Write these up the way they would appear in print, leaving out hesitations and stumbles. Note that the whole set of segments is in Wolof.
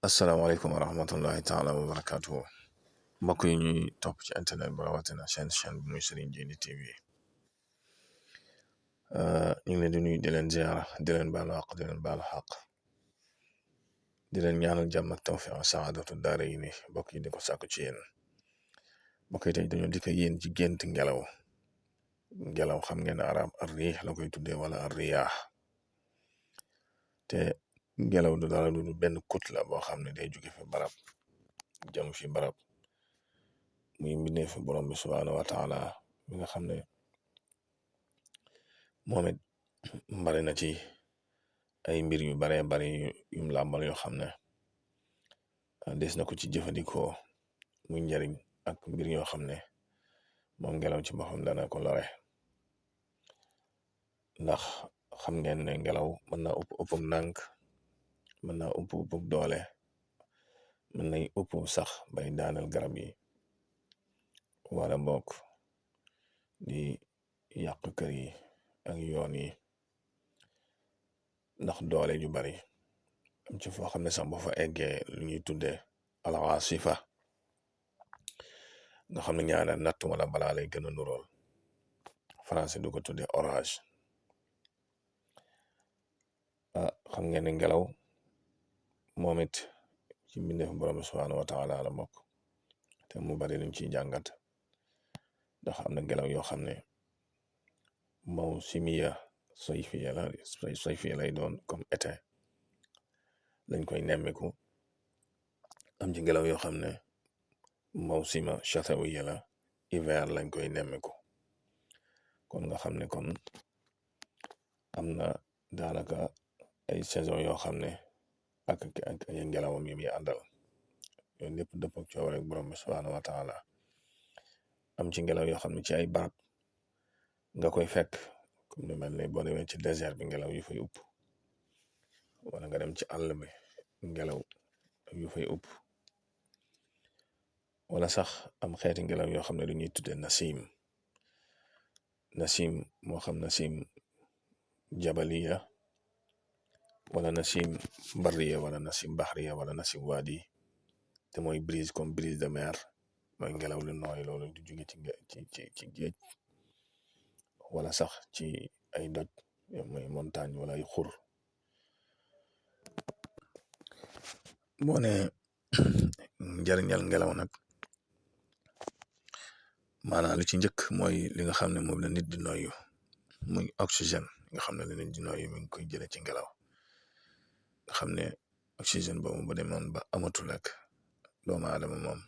asalaamaaleykum wa rahmatullahi taala wa barakaatu mbokk yi ñuy topp ci internet bi rawatina chaîne bi muy Serigne Djily TV ñu ngi leen di nuyu di leen ziara di leen baalu àq di leen baalu xaq di leen ñaanal jàmm ak tawfiq saadatu daara yi ni mbokk yi di ko sàkku ci yéen mbokk yi tey dañoo dikk yéen ci gént ngelaw xam ngeen arab ar riix la koy tuddee wala ar riyaax te ngelaw du dara du benn kut la boo xam ne day jóge fi barab jëm fi barab muy mbindee fi borom bi subhaanahu wa taala mi nga xam ne moom it mbari na ci ay mbir yu baree bari yum làmbal yoo xam ne des na ko ci jëfandikoo muy njariñ ak mbir yoo xam ne moom ngelaw ci boppam dana ko lore ndax xam ngeen ne ngelaw mën na ëppug nànk mën na ëppug doole mën nay ëpp sax bay daanal garab yi wala mbokk di yàq kër yi ak yoon yi ndax doole ju bari am ci foo xam ne sax boo fa eggee lu ñuy tuddee alxaasifa nga xam ne ñaara natt wala balaa lay gën a nurool français du ko tuddee orage xam ngeen ne ngelaw moom it ci mbindeef borom subhaanahu wa taala la bokk te mu bari luñ ciy jàngat ndax am na ngelaw yoo xam ne mawsimiya sayfiya lay doon comme été lañ koy nemmiku am ci ngelaw yoo xam ne mawsima chatawiya la hiver lañ koy nemmiku kon nga xam ne kon am na daanaka ay saison yoo xam ne ak ay ngelawam yi muy àndal yooyu lépp dëpp ak coow rek borom bi subhaanahu wa taala am ci ngelaw yoo xam ne ci ay barab nga koy fekk comme lu mel ne boo demee ci désert bi ngelaw yu fay upp wala nga dem ci àll bi ngelaw yu fay upp wala sax am xeeti ngelaw yoo xam ne dañuy tudde nasim moo xam nasim jabaliya wala nasim barriya wala nasim baxriya wala nasim waadi te mooy brise comme brise de mer mooy ngelaw lu nooy loolu du jóge ci géej wala sax ci ay doj mooy montagne wala ay xur boo ne njariñal ngelaw nag maanaam lu ci njëkk mooy li nga xam ne moom la nit di noyyu muy oxygène nga xam ne la nit di noyyu mi ngi koy jële ci ngelaw nga xam ne oxygène boobu ba demoon ba amatul rek doomu aadama moom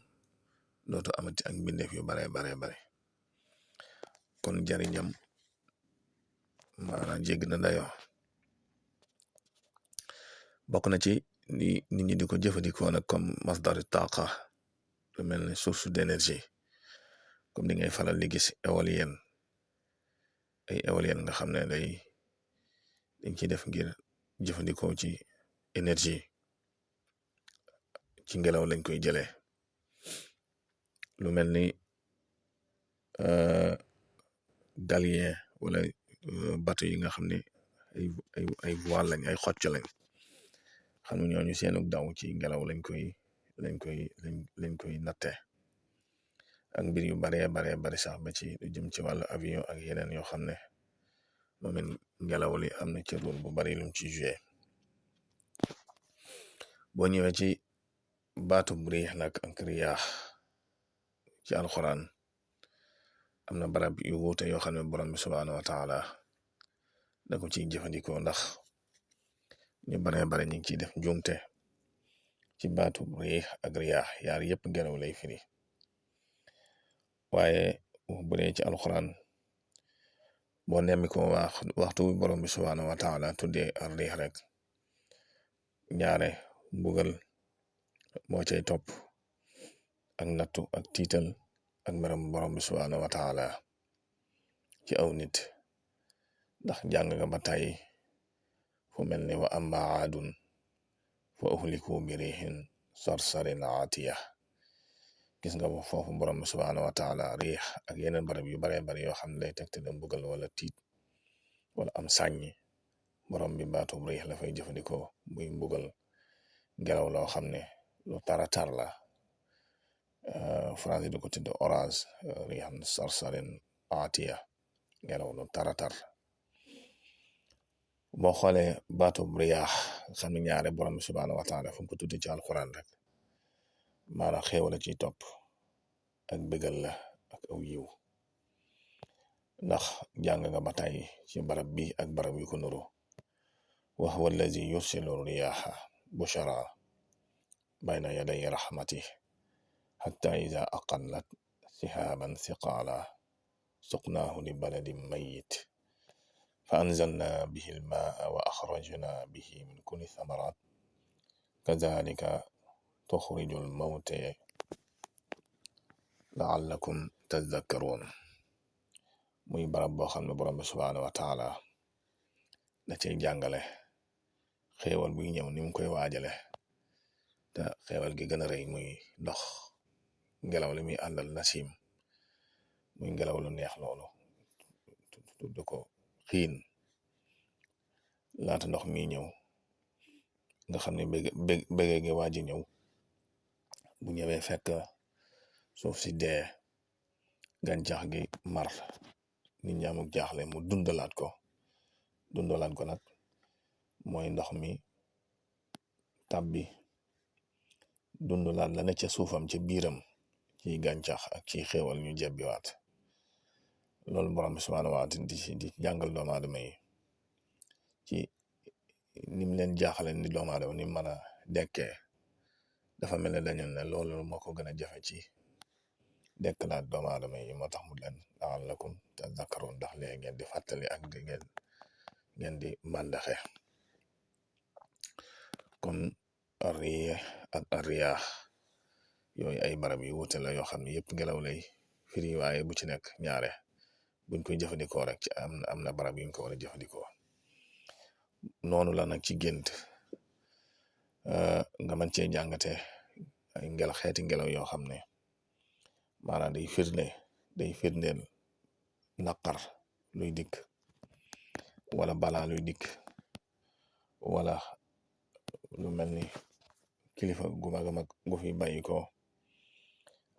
dootu amati ak mbindeef yu bare kon njariñam maanaam jégg na dayoo bokk na ci ni nit ñi di ko jëfandikoo nag comme masdar taqa lu mel ne source d'énergie comme ni ngay faral di gis ay éolienne nga xam ne dañ ciy def ngir jëfandikoo ci énergie ci ngelaw lañ koy jëlee lu mel ni galien wala bateau yi nga xam ne ay voile lañ ay xocc lañ xam nga ñooñu seenu daw ci ngelaw lañ koy natte ak mbir yu bari sax ba ci lu jëm ci wàllu avion ak yeneen yoo xam ne moom it ngelaw li am na ci rôle bu bari lum ci joué boo ñëwee ci baatu riix nag ak riyaax ci alxuraan am na barab yu wuute yoo xam ne borom bi subhaanahu wa taala da ko ciy jëfandikoo ndax ñu bari ñu ngi ciy def njuumte ci baatu riix ak riyaax yaar yëpp ngelaw lay firi waaye bu dee ci alxuraan boo nemmi ko waxtu borom bi subhaanahu wa taala tuddee ar riix rek ñaare mbugal moo cay topp ak nattu ak tiital ak meram borom bi subhaanahu wa taala ci aw nit ndax jàng nga ba tey fu mel ne wa amma aadun fa uhliku bi riixin sarsarin aatiya gis nga ba foofu borom bi subhaanahu wa taala riix ak yeneen barab yu baree bari yoo xam ne lay tegte da mbugal wala tiit wala am sàññi borom bi baatub riix la fay jëfandikoo muy mbugal ngelaw loo xam ne lu taratar la français du ko tudde orage rihan sarsarin atiya ngelaw lu taratar boo xoolee baatub riyaax xam ne ñaare borom bi subhaanahu wa taala fu mu ko tudde ci alquran rek maanaam xéew la ciy topp ak bëggal la ak aw yiw ndax jàng nga ba tey ci barab bi ak barab yu ko nuru wa huwa allazi yursilu riyaaha bushara bayna yaday rahmatih hatta ida aqallat sihaaban thiqaala suqnaahu li baladin mayit fa anzalna bihi almaa wa axrajna bihi min kulli thamarat kadhalika tuxriju almawta laallakum tadakkaruun muy barab boo xam ne borom bi subhaanahu wa taala da cay jàngale xéewal buy ñëw ni mu koy waajale te xéewal gi gën a rëy muy ndox ngelaw li muy àndal nasim muy ngelaw lu neex loolu tudd ko xiin laata ndox mi ñëw nga xam ne bëgge gi waaji ñëw bu ñëwee fekk suuf si dee gàncax gi mar nit ñaamuk jaaxle mu dundalaat ko nag mooy ndox mi tàbbi dundalaat la ne ca suufam ca biiram ci gàncax ak ci xéewal ñu jebbiwaat loolu borom bi subhaanahu wa taala di jàngal doomu aadama yi ci nim leen jaaxale ni doomu aadama ni mën a dekkee dafa mel ne dañu ne loolu moo ko gën a jafe ci dekkalaat doomu aadama yi moo tax mu leen la'allakum tadhakkaruun ndax léegi ngeen di fàttali ak di ngeen di màndaxe kon arriya ak arriyaax yooyu ay barab yu wuute la yoo xam ne yëpp ngelaw lay firi waaye bu ci nekk ñaare buñ koy jëfandikoo rek ci am na barab yuñ ko war a jëfandikoo noonu la nag ci gént nga mën cee jàngate ay xeeti ngelaw yoo xam ne maanaam day firndeel naqar luy dikk wala balaa luy dikk wala lu mel ni kilifa gu mag a mag gu fi bàyyi ko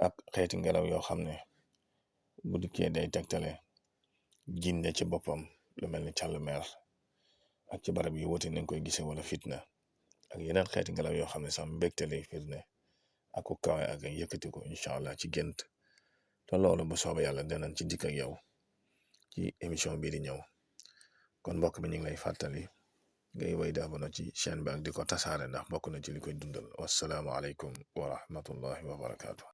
ak xeeti ngelaw yoo xam ne bu dikkee day tegtale jinne ci boppam lu mel ni càll meer ak ci barab yi wuute nañ koy gisee wala fitna ak yeneen xeeti ngelaw yoo xam ne sax mbégte lay firnde ak ku kawe ak yëkkati ko incha allah ci gént te loolu bu soobee yàlla danañ ci dikk ak yow ci émission bii di ñëw kon mbokk bi ñu ngi lay fàttali ngay way di abonné ci chaîne bi ak di ko tasaare ndax bokk na ci li koy dundal wassalaamu aleykum wa rahmatullahi wa barakaatu.